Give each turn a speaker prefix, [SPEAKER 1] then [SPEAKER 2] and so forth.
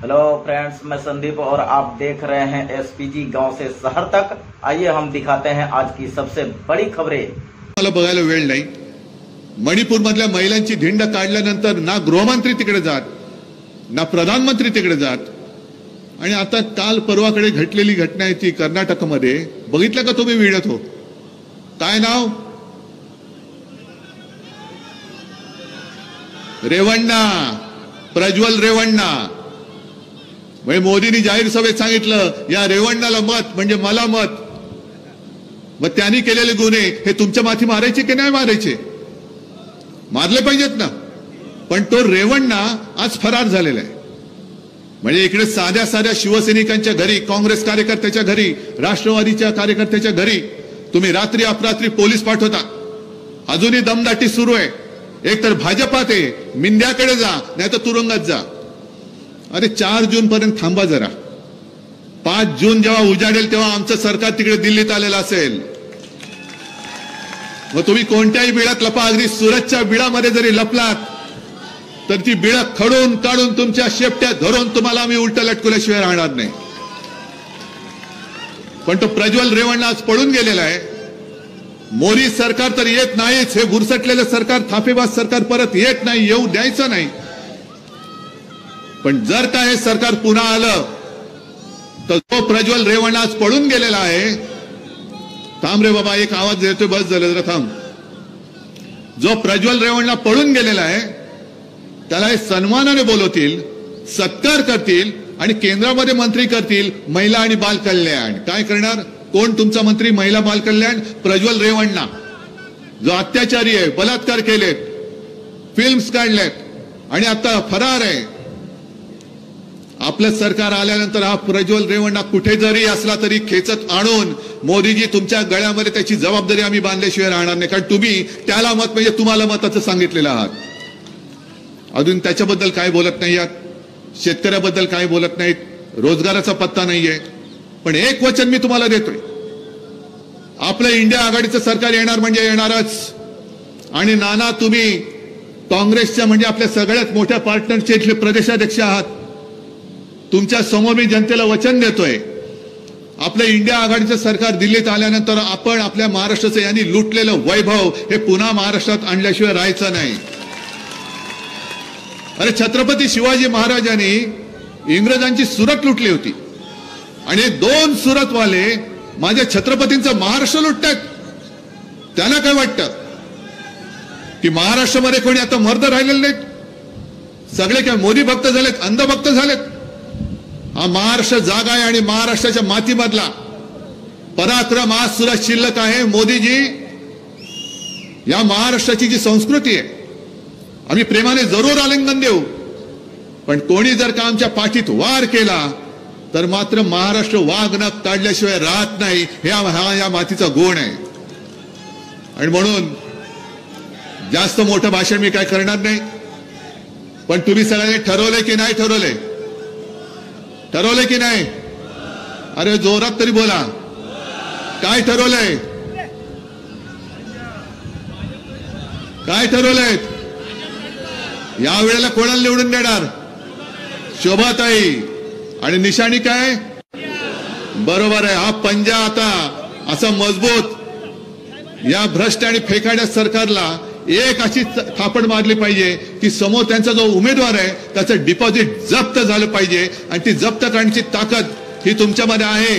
[SPEAKER 1] Hello friends, मैं संदीप और आप देख रहे हैं एसपीजी गांव से शहर तक। आइए हम दिखाते हैं आज की सबसे बड़ी खबरें।
[SPEAKER 2] मला बघायला वेळ नाही। मणिपूर मधल्या महिलांची धिंड काढल्यानंतर ना गृहमंत्री तिकडे जात, ना प्रधानमंत्री तिकडे जात, आणि आता काल परवाकडे घडलेली घटना आहे ती कर्नाटकमध्ये बघितलं का तुम्ही व्हिडिओ? तो काय नाव? रेवण्णा, प्रज्वल रेवण्णा। मोदींनी जाहीर सभेत सांगितलं या रेवण्णाला मत म्हणजे मला मत। मग त्यांनी केलेले गुन्हे हे तुमच्या माथी मारायचे की नाही मारायचे? मारले पाहिजेत ना। पण तो रेवण्णा आज फरार झालेला आहे। म्हणजे इकडे साध्या साध्या शिवसैनिकांच्या घरी, काँग्रेस कार्यकर्त्याच्या घरी, राष्ट्रवादीच्या कार्यकर्त्याच्या घरी तुम्ही रात्री अपरात्री पोलीस पाठवता। अजूनही दमदाटी सुरू आहे। एक तर भाजपात आहे, मिंद्याकडे जा नाही तर तुरुंगात जा। अरे 4 जून पर्यंत थांबा जरा। 5 जून जेव्हा उजाडेल तेव्हा आमचं सरकार तिकडे दिल्लीत आलेलं असेल। मग तुम्ही कोणत्याही बिळात लपा, अगदी सुरतच्या बिळामध्ये जरी लपलात तर ती बिळं खडून काढून तुमच्या शेपट्यात धरून तुम्हाला आम्ही उलट लटकवल्याशिवाय राहणार नाही। पण तो प्रज्वल रेवण्णा आज पळून गेलेला आहे। मोदी सरकार तर येत नाहीच, हे बुरसटलेलं सरकार, थापेबाज सरकार परत येत नाही, येऊ द्यायचं नाही। पण जर का हे सरकार पुन्हा आलं तर तो प्रज्वल रेवण्णा आज पळून गेलेला आहे। थांब रे बाबा, एक आवाज देतोय, बस झालं जरा थांब। जो प्रज्वल रेवण्णा पळून गेलेला आहे त्याला हे सन्मानाने बोलवतील, सत्कार करतील आणि केंद्रामध्ये मंत्री करतील महिला आणि बाल कल्याण। काय करणार? कोण तुमचा मंत्री महिला बाल कल्याण? प्रज्वल रेवण्णा, जो अत्याचारी आहे, बलात्कार केलेत, फिल्म्स काढलेत आणि आता फरार आहे। आपलं सरकार आल्यानंतर हा प्रज्वल रेवण्णा कुठे जरी असला तरी खेचत आणून मोदीजी तुमच्या गळ्यामध्ये त्याची जबाबदारी आम्ही बांधल्याशिवाय राहणार नाही। कारण तुम्ही त्याला मत म्हणजे तुम्हाला मताचं सांगितलेलं आहात। अजून त्याच्याबद्दल काय बोलत नाही आहात, शेतकऱ्याबद्दल काय बोलत नाहीत, रोजगाराचा पत्ता नाहीये। पण एक वचन मी तुम्हाला देतोय, आपलं इंडिया आघाडीचं सरकार येणार म्हणजे येणारच। आणि नाना, तुम्ही काँग्रेसच्या म्हणजे आपल्या सगळ्यात मोठ्या पार्टनरचे इथले प्रदेशाध्यक्ष आहात। तुमच्या समोर मी जनतेला वचन देतोय, आपलं इंडिया आघाडीचं सरकार दिल्लीत आल्यानंतर आपण आपल्या महाराष्ट्राचं यांनी लुटलेलं वैभव हे पुन्हा महाराष्ट्रात आणल्याशिवाय राहायचं नाही। अरे छत्रपती शिवाजी महाराजांनी इंग्रजांची सुरत लुटली होती आणि 2 सुरतवाले माझ्या छत्रपतींचं महाराष्ट्र लुटतात। त्यांना काय वाटतं की महाराष्ट्रामध्ये कोणी आता मर्द राहिलेले नाहीत? सगळे काय मोदी भक्त झालेत, अंध भक्त झालेत? हा महाराष्ट्र जागा आहे आणि महाराष्ट्राच्या मातीमधला पराक्रम आज सुद्धा शिल्लक आहे। मोदीजी, या महाराष्ट्राची जी संस्कृती आहे आम्ही प्रेमाने जरूर आलिंगन देऊ, पण कोणी जर का आमच्या पाठीत वार केला तर मात्र महाराष्ट्र वाघ नख काढल्याशिवाय राहत नाही। हा या मातीचा गुण आहे। आणि म्हणून जास्त मोठं भाषण मी काय करणार नाही। पण तुम्ही सगळ्यांनी ठरवलंय की नाही ठरवलंय? ठरवलंय की नाही? अरे जोरात तरी बोला, काय ठरवलंय? काय ठरवलंय? या वेळेला कोणाला निवडून देणार? शोभाताई। आणि निशाणी काय? बरोबर आहे, हा पंजा आता असा मजबूत या भ्रष्ट आणि फेकाड्या सरकारला एक अशी थापड मारली पाहिजे की समोर त्यांचा जो उमेदवार आहे त्याचं डिपॉझिट जप्त झालं पाहिजे। आणि ती जप्त करण्याची ताकद ही तुमच्यामध्ये आहे।